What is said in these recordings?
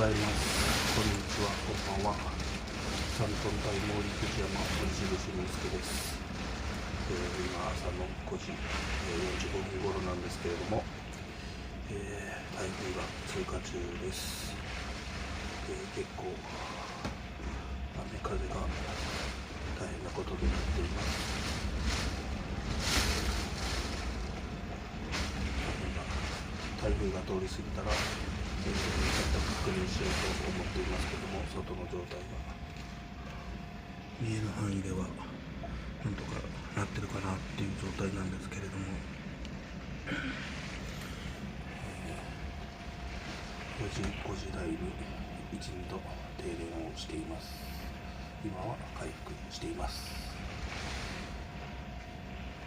ざいます。こんにちは、こんばんは。3トン対毛利藤山印の介です。今朝の5時45分頃なんですけれども、台風が通過中です。結構雨風が大変なことになっています。台風が通り過ぎたら確認しようと思っていますけども、外の状態が見える範囲ではなんとかなってるかなっていう状態なんですけれども、4時5時台に 1,2 度停電をしています。今は回復しています。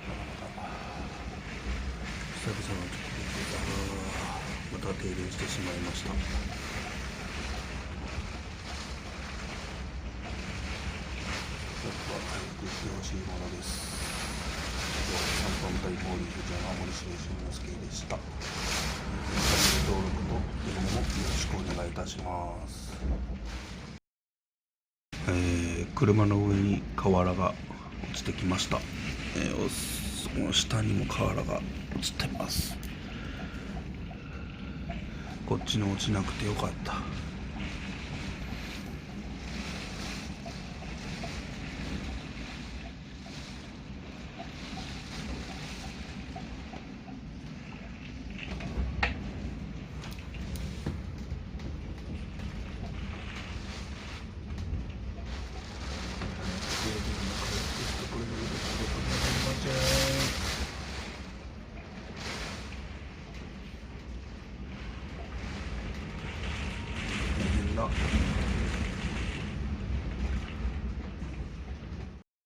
なかなか久々の直撃また停電してしまいました。回復してほしいものです。3トン対毛利藤山森進之介でした。登録とフォローもよろしくお願いいたします。車の上に瓦が落ちてきました。その下にも瓦が落ちてます。こっちに落ちなくてよかった。大変な